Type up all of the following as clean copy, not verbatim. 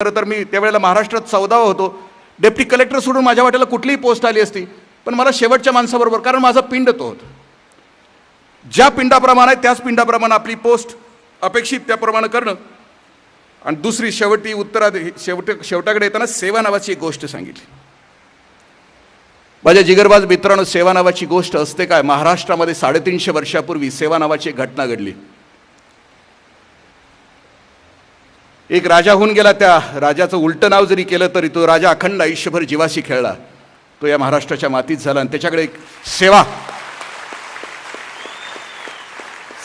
खरं तर मी त्यावेळेला महाराष्ट्रात 14वा होतो. डेप्टी कलेक्टर सोडून माझ्या वाट्याला कुठलीही पोस्ट आली असती, पण मला शेवटच्या माणसाबरोबर, कारण माझा पिंड तो होता. ज्या पिंडाप्रमाणे त्याच पिंडाप्रमाणे आपली पोस्ट अपेक्षित त्याप्रमाणे करणं. आणि दुसरी शेवटी शेवटाकडे येताना सेवा नावाची एक गोष्ट सांगितली. माझ्या जिगरबाज मित्रांनो, सेवा नावाची गोष्ट असते काय? महाराष्ट्रामध्ये 350 वर्षापूर्वी सेवा नावाची एक घटना घडली. एक राजा होऊन गेला, त्या राजाचं उलटं नाव जरी केलं तरी तो राजा अखंड आयुष्यभर जीवाशी खेळला. तो या महाराष्ट्राच्या मातीत झाला आणि त्याच्याकडे एक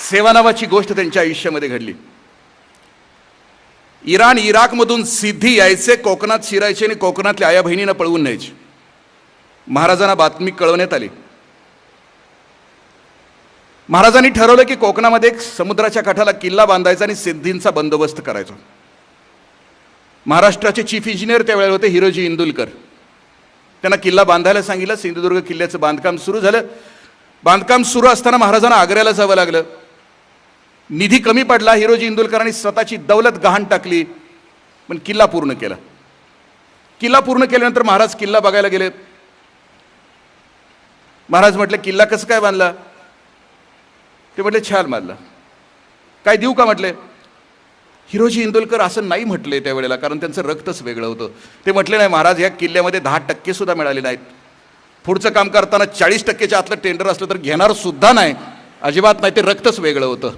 सेवा नावाची गोष्ट त्यांच्या आयुष्यामध्ये घडली. इराण इराकमधून सिद्धी यायचे, कोकणात शिरायचे आणि कोकणातल्या आया बहिणींना पळवून न्यायचे. महाराजांना बातमी कळवण्यात आली. महाराजांनी ठरवलं की कोकणामध्ये एक समुद्राच्या काठाला किल्ला बांधायचा आणि सिद्धींचा बंदोबस्त करायचा. महाराष्ट्राचे चीफ इंजिनियर त्यावेळेला होते हिरोजी इंदुलकर. त्यांना किल्ला बांधायला सांगितलं. सिंधुदुर्ग किल्ल्याचं बांधकाम सुरू झालं. बांधकाम सुरू असताना महाराजांना आग्र्याला जावं लागलं. निधी कमी पडला. हिरोजी इंदुलकरांनी स्वतःची दौलत गहाण टाकली, पण किल्ला पूर्ण केला. किल्ला पूर्ण केल्यानंतर महाराज किल्ला बघायला गेले. महाराज म्हटले, किल्ला कसं काय बांधला? ते म्हटले, छान बांधला. काय देऊ का म्हटले? हिरोजी इंदुलकर असं नाही म्हटले त्यावेळेला, कारण त्यांचं रक्तच वेगळं होतं. ते म्हटले, नाही महाराज, या किल्ल्यामध्ये 10% सुद्धा मिळाले नाहीत. पुढचं काम करताना 40%च्या आतलं टेंडर असलं तर घेणार सुद्धा नाही, अजिबात नाही. ते रक्तच वेगळं होतं,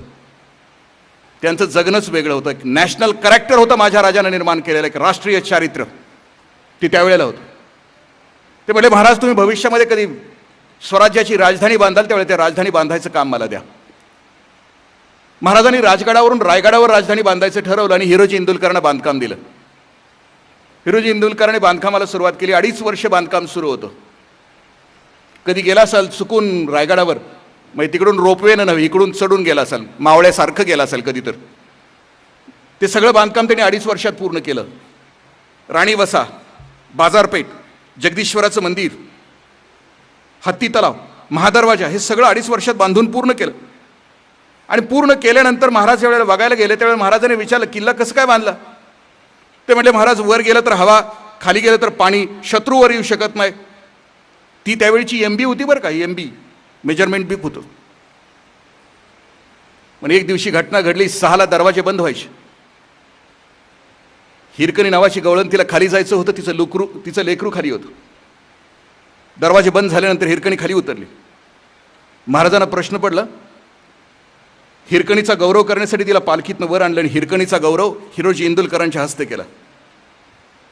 त्यांचं जगणंच वेगळं होतं. एक नॅशनल कॅरेक्टर होतं माझ्या राजानं निर्माण केलेलं, एक राष्ट्रीय चारित्र्य ते त्यावेळेला होतं. ते म्हटले, महाराज तुम्ही भविष्यामध्ये कधी स्वराज्याची राजधानी बांधाल त्यावेळेला त्या राजधानी बांधायचं काम मला द्या. महाराजांनी राजगडावरून रायगडावर राजधानी बांधायचं ठरवलं आणि हिरोजी इंदुलकरांना बांधकाम दिलं. हिरोजी इंदुलकरांनी बांधकामाला सुरुवात केली. 2.5 वर्ष बांधकाम सुरू होतं. कधी गेला असाल चुकून रायगडावर, मग तिकडून रोपवेनं नव्हे, इकडून चढून गेला असाल, मावळ्यासारखं गेला असाल कधी तर. ते सगळं बांधकाम त्यांनी 2.5 वर्षात पूर्ण केलं. राणी वसा, बाजारपेठ, जगदीश्वराचं मंदिर, हत्ती तलाव, महादरवाजा, हे सगळं 2.5 वर्षात बांधून पूर्ण केलं. आणि पूर्ण केल्यानंतर महाराज ज्यावेळेला बघायला गेले त्यावेळेला महाराजांनी विचारलं, किल्ला कसं काय बांधला? ते म्हटले, महाराज वर गेलं तर हवा, खाली गेलं तर पाणी, शत्रू वर येऊ शकत नाही. ती त्यावेळीची MB होती बरं का, MB मेजरमेंट बीप होतं. म्हणजे एक दिवशी घटना घडली, 6ला दरवाजे बंद व्हायचे. हिरकणी नावाची गवळण, तिला खाली जायचं होतं, तिचं लेकरू खाली होतं. दरवाजे बंद झाल्यानंतर हिरकणी खाली उतरली. महाराजांना प्रश्न पडला. हिरकणीचा गौरव करण्यासाठी तिला पालखीतनं वर आणलं आणि हिरकणीचा गौरव हिरोजी इंदुलकरांच्या हस्ते केला.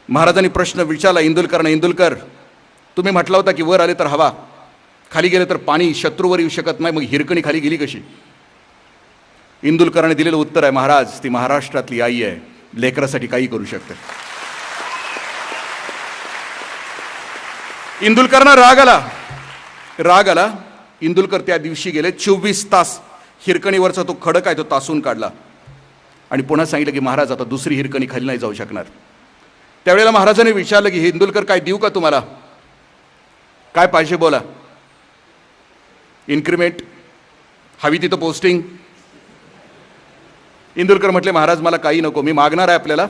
महाराजांनी प्रश्न विचारला इंदुलकरांना, इंदुलकर तुम्ही म्हटला होता की वर आले तर हवा, खाली गेले तर पाणी, शत्रूवर येऊ शकत नाही, मग हिरकणी खाली गेली कशी? इंदुलकरांनी दिलेलं उत्तर आहे, महाराज ती महाराष्ट्रातली आई आहे, लेकरासाठी काही करू शकते. इंदुलकरांना राग आला. इंदुलकर त्या दिवशी गेले. 24 तास हिरकणीवरचा तो खडक आहे तो तासून काढला आणि पुन्हा सांगितलं की महाराज आता दुसरी हिरकणी खाली नाही जाऊ शकणार. त्यावेळेला महाराजांनी विचारलं की इंदुलकर काय देऊ का तुम्हाला? काय पाहिजे बोला. इन्क्रिमेंट हवी तिथं पोस्टिंग? इंदुलकर म्हटले, महाराज मला काही नको, मी मागणार आहे आपल्याला,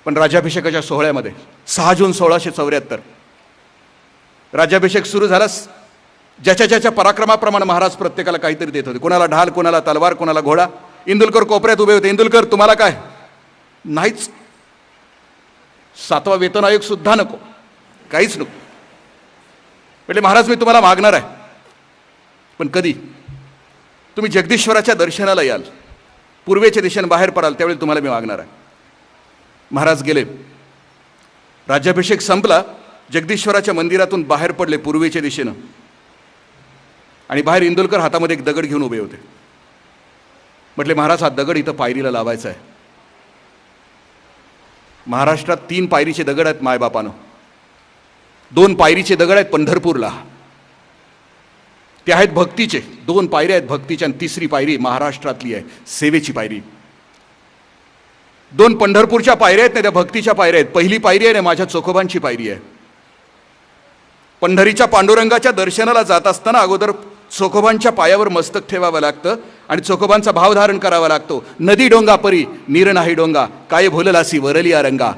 पण राज्याभिषेकाच्या सोहळ्यामध्ये 6 जून 1674 राज्याभिषेक सुरू झाला. ज्याच्या पराक्रमाप्रमाणे महाराज प्रत्येकाला काहीतरी देत होते. कोणाला ढाल, कोणाला तलवार, कोणाला घोडा. इंदुलकर कोपऱ्यात उभे होते. इंदुलकर तुम्हाला काय? नाहीच. 7वा वेतन आयोग सुद्धा नको, काहीच नको. म्हणजे महाराज मी तुम्हाला मागणार आहे, पण कधी? तुम्ही जगदीश्वराच्या दर्शनाला याल, पूर्वेच्या दिशेने बाहेर पडाल, त्यावेळी तुम्हाला मी मागणार आहे. महाराज गेले. राज्याभिषेक संपला. जगदीश्वराच्या मंदिरातून बाहेर पडले पूर्वेच्या दिशेनं आणि बाहेर इंदुलकर हातामध्ये एक दगड घेऊन उभे होते. म्हटले, महाराज हा दगड इथं पायरीला लावायचा आहे. महाराष्ट्रात 3 पायरीचे दगड आहेत मायबापानं. 2 पायरीचे दगड आहेत पंढरपूरला, ते आहेत भक्तीचे. 2 पायऱ्या आहेत भक्तीच्या आणि 3री पायरी महाराष्ट्रातली आहे, सेवेची पायरी. 2 पंढरपूरच्या पायऱ्या आहेत ना, त्या भक्तीच्या पायऱ्या आहेत. पहिली पायरी आहे ना माझ्या चोखोबांची पायरी आहे. पंढरीच्या पांडुरंगाच्या दर्शनाला जात असताना अगोदर चोखोबांच्या पायावर मस्तक ठेवावं लागतं आणि चोखोबांचा भाव धारण करावा लागतो. नदी डोंगा परी नीर नाही डोंगा, काय भुललासी वरली रंगा.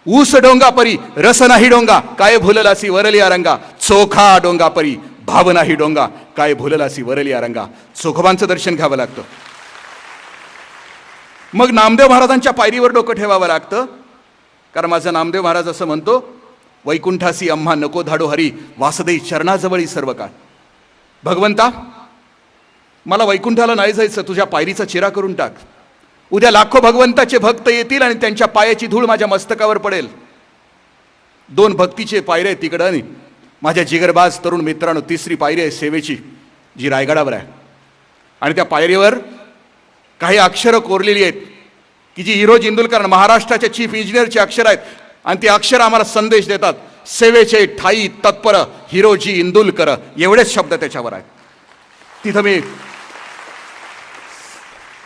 ऊस डोंगा परी रस नाही डोंगा, काय भुललासी वरली रंगा. चोखा डोंगा परी भाव नाही डोंगा, काय भुललासी वरली रंगा. चोखोबांचं दर्शन घ्यावं लागतं. मग नामदेव महाराजांच्या पायरीवर डोकं ठेवावं लागतं, कारण माझा नामदेव महाराज असं म्हणतो, वैकुंठासी अम्हा नको धाडो हरी, वासदेई चरणाजवळी सर्व काळ. भगवंता, मला वैकुंठाला नाही जायचं, तुझ्या पायरीचा चेहरा करून टाक. उद्या लाखो भगवंताचे भक्त येतील आणि त्यांच्या पायाची धूळ माझ्या मस्तकावर पडेल. 2 भक्तीचे पायरे आहेत तिकडं आणि माझ्या जिगरबाज तरुण मित्रांनो 3री पायरी आहे सेवेची, जी रायगडावर आहे. आणि त्या पायरीवर काही अक्षरं कोरलेली आहेत की जी हिरो इंदुलकर महाराष्ट्राच्या चीफ इंजिनियरची अक्षर आहेत. आणि ती अक्षर आम्हाला संदेश देतात, सेवेचे ठाई तत्पर हिरोजी इंदुलकर, एवढेच शब्द त्याच्यावर आहेत. तिथं मी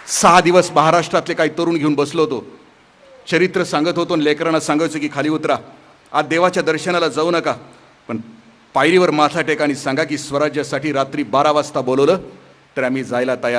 6 दिवस महाराष्ट्रातले काही तरुण घेऊन बसलो होतो, चरित्र सांगत होतो आणि लेकरांना सांगायचं की खाली उतरा, आज देवाच्या दर्शनाला जाऊ नका, पण पायरीवर माथा टेका आणि सांगा की स्वराज्यासाठी रात्री 12 वाजता बोलवलं तर आम्ही जायला तयार.